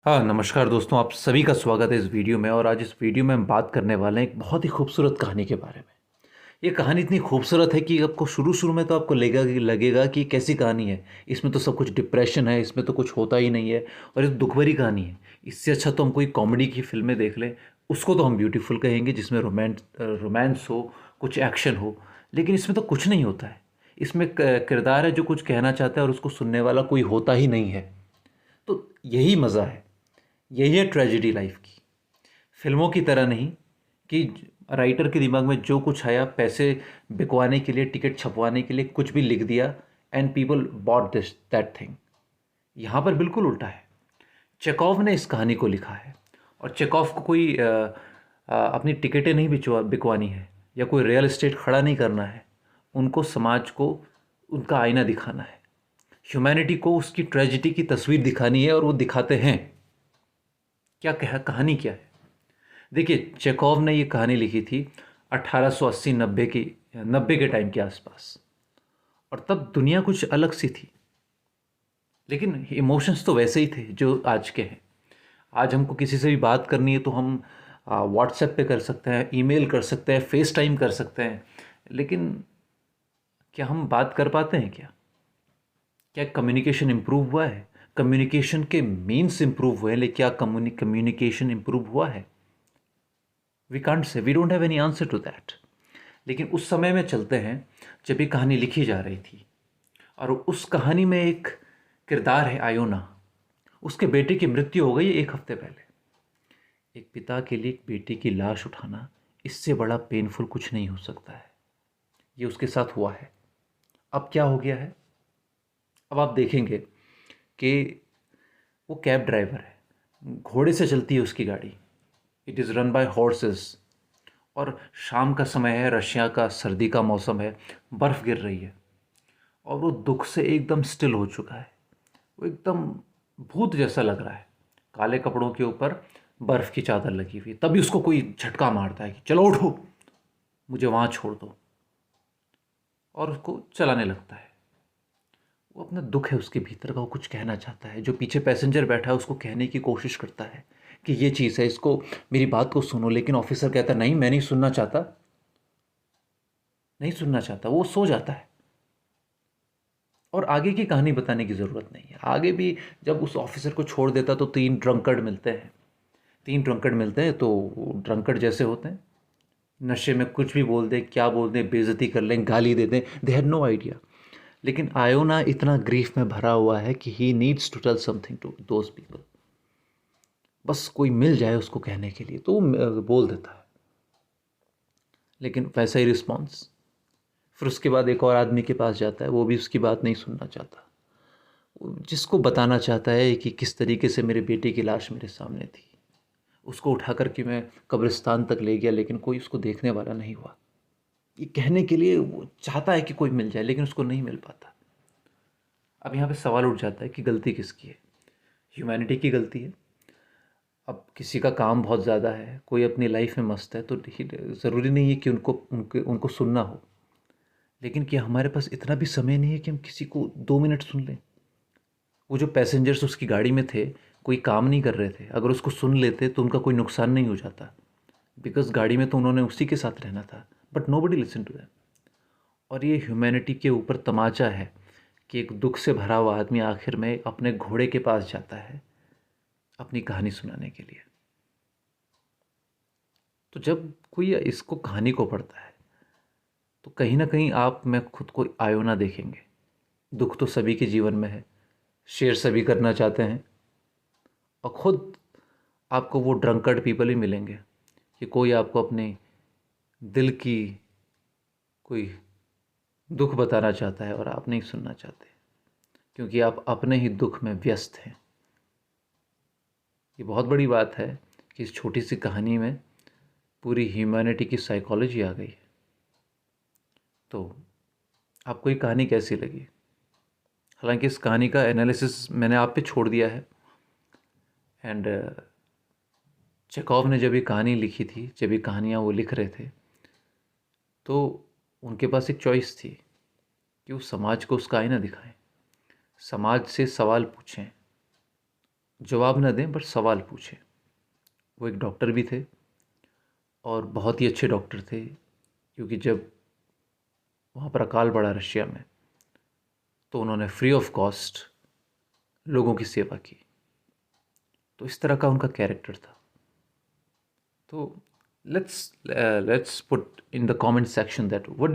हाँ, नमस्कार दोस्तों, आप सभी का स्वागत है इस वीडियो में। और आज इस वीडियो में हम बात करने वाले हैं एक बहुत ही खूबसूरत कहानी के बारे में। ये कहानी इतनी खूबसूरत है कि आपको शुरू-शुरू में तो आपको लगेगा कि कैसी कहानी है। इसमें तो सब कुछ डिप्रेशन है, इसमें तो कुछ होता ही नहीं है और ये दुःख भरी कहानी है। इससे अच्छा तो हम कोई कॉमेडी की फ़िल्में देख लें, उसको तो हम ब्यूटीफुल कहेंगे जिसमें रोमांस हो, कुछ एक्शन हो, लेकिन इसमें तो कुछ नहीं होता है। इसमें क किरदार है जो कुछ कहना चाहता है और उसको सुनने वाला कोई होता ही नहीं है। तो यही मज़ा है। यही है ट्रेजेडी लाइफ की। फिल्मों की तरह नहीं कि राइटर के दिमाग में जो कुछ आया, पैसे बिकवाने के लिए, टिकट छपवाने के लिए कुछ भी लिख दिया and people bought this that thing. यहाँ पर बिल्कुल उल्टा है। चेकॉव ने इस कहानी को लिखा है और चेकॉव को कोई अपनी टिकटें नहीं बिकवानी है या कोई रियल एस्टेट खड़ा नहीं करना है। उनको समाज को उनका आईना दिखाना है, ह्यूमैनिटी को उसकी ट्रेजिडी की तस्वीर दिखानी है और वो दिखाते हैं। क्या कहानी क्या है? देखिए, चेखोव ने ये कहानी लिखी थी 1880-90 की, 90 के टाइम के आसपास। और तब दुनिया कुछ अलग सी थी, लेकिन इमोशंस तो वैसे ही थे जो आज के हैं। आज हमको किसी से भी बात करनी है तो हम व्हाट्सएप पे कर सकते हैं, ईमेल कर सकते हैं, फेस टाइम कर सकते हैं, लेकिन क्या हम बात कर पाते हैं क्या? क्या कम्युनिकेशन इम्प्रूव हुआ है? कम्युनिकेशन के मीन्स इम्प्रूव हुए हैं, लेकिन क्या कम्युनिकेशन इम्प्रूव हुआ है? We can't say, we don't have any answer to that. लेकिन उस समय में चलते हैं जब ये कहानी लिखी जा रही थी और उस कहानी में एक किरदार है आयोना। उसके बेटे की मृत्यु हो गई 1 हफ्ते पहले। एक पिता के लिए एक बेटी की लाश उठाना, इससे बड़ा पेनफुल कुछ नहीं हो सकता है। ये उसके साथ हुआ है। अब क्या हो गया है? अब आप देखेंगे कि वो कैब ड्राइवर है, घोड़े से चलती है उसकी गाड़ी। It is run by horses. और शाम का समय है, रशिया का सर्दी का मौसम है, बर्फ़ गिर रही है और वो दुख से एकदम स्टिल हो चुका है। वो एकदम भूत जैसा लग रहा है। काले कपड़ों के ऊपर बर्फ़ की चादर लगी हुई। तभी उसको कोई झटका मारता है कि चलो उठो, मुझे वहाँ छोड़ दो, और उसको चलाने लगता है। वो अपना दुख है उसके भीतर का, वो कुछ कहना चाहता है। जो पीछे पैसेंजर बैठा है उसको कहने की कोशिश करता है कि ये चीज़ है, इसको, मेरी बात को सुनो। लेकिन ऑफिसर कहता है नहीं, मैं नहीं सुनना चाहता, नहीं सुनना चाहता। वो सो जाता है और आगे की कहानी बताने की ज़रूरत नहीं है। आगे भी जब उस ऑफिसर को छोड़ देता तो 3 ड्रंकर्ड मिलते हैं। 3 ड्रंकर्ड मिलते हैं तो ड्रंकर्ड जैसे होते हैं, नशे में कुछ भी बोल दें, क्या बोल दें, बेइज्जती कर लें, गाली दे दें, दे हैड नो आइडिया। लेकिन आयोना इतना ग्रीफ में भरा हुआ है कि he needs to tell something to those people. बस कोई मिल जाए उसको कहने के लिए तो वो बोल देता है। लेकिन वैसा ही रिस्पॉन्स। फिर उसके बाद एक और आदमी के पास जाता है, वो भी उसकी बात नहीं सुनना चाहता। जिसको बताना चाहता है कि किस तरीके से मेरे बेटे की लाश मेरे सामने थी। उसको उठा कर के मैं कब्रिस्तान तक ले गया, लेकिन कोई उसको देखने वाला नहीं हुआ। ये कहने के लिए वो चाहता है कि कोई मिल जाए, लेकिन उसको नहीं मिल पाता। अब यहाँ पे सवाल उठ जाता है कि गलती किसकी है? ह्यूमैनिटी की गलती है। अब किसी का काम बहुत ज़्यादा है, कोई अपनी लाइफ में मस्त है, तो ज़रूरी नहीं है कि उनको सुनना हो। लेकिन क्या हमारे पास इतना भी समय नहीं है कि हम किसी को 2 मिनट सुन लें? वो जो पैसेंजर्स उसकी गाड़ी में थे, कोई काम नहीं कर रहे थे, अगर उसको सुन लेते तो उनका कोई नुकसान नहीं हो जाता, बिकॉज़ गाड़ी में तो उन्होंने उसी के साथ रहना था। But nobody listen to them. और ये ह्यूमैनिटी के ऊपर तमाचा है कि एक दुख से भरा हुआ आदमी आखिर में अपने घोड़े के पास जाता है अपनी कहानी सुनाने के लिए। तो जब कोई इसको कहानी को पढ़ता है तो कहीं ना कहीं आप में खुद को आयोना देखेंगे। दुख तो सभी के जीवन में है, शेयर सभी करना चाहते हैं, और खुद आपको वो ड्रंकर्ड पीपल ही मिलेंगे कि कोई आपको अपने दिल की कोई दुख बताना चाहता है और आप नहीं सुनना चाहते, क्योंकि आप अपने ही दुख में व्यस्त हैं। ये बहुत बड़ी बात है कि इस छोटी सी कहानी में पूरी ह्यूमैनिटी की साइकोलॉजी आ गई है। तो आपको ये कहानी कैसी लगी? हालांकि इस कहानी का एनालिसिस मैंने आप पे छोड़ दिया है। एंड चेखोव ने जब ये कहानी लिखी थी, जब ये कहानियाँ वो लिख रहे थे, तो उनके पास एक चॉइस थी कि वो समाज को उसका आईना दिखाएं, समाज से सवाल पूछें जवाब न दें बट सवाल पूछें। वो एक डॉक्टर भी थे और बहुत ही अच्छे डॉक्टर थे, क्योंकि जब वहाँ पर अकाल पड़ा रशिया में तो उन्होंने फ्री ऑफ कॉस्ट लोगों की सेवा की। तो इस तरह का उनका कैरेक्टर था। तो let's put in the comment section that what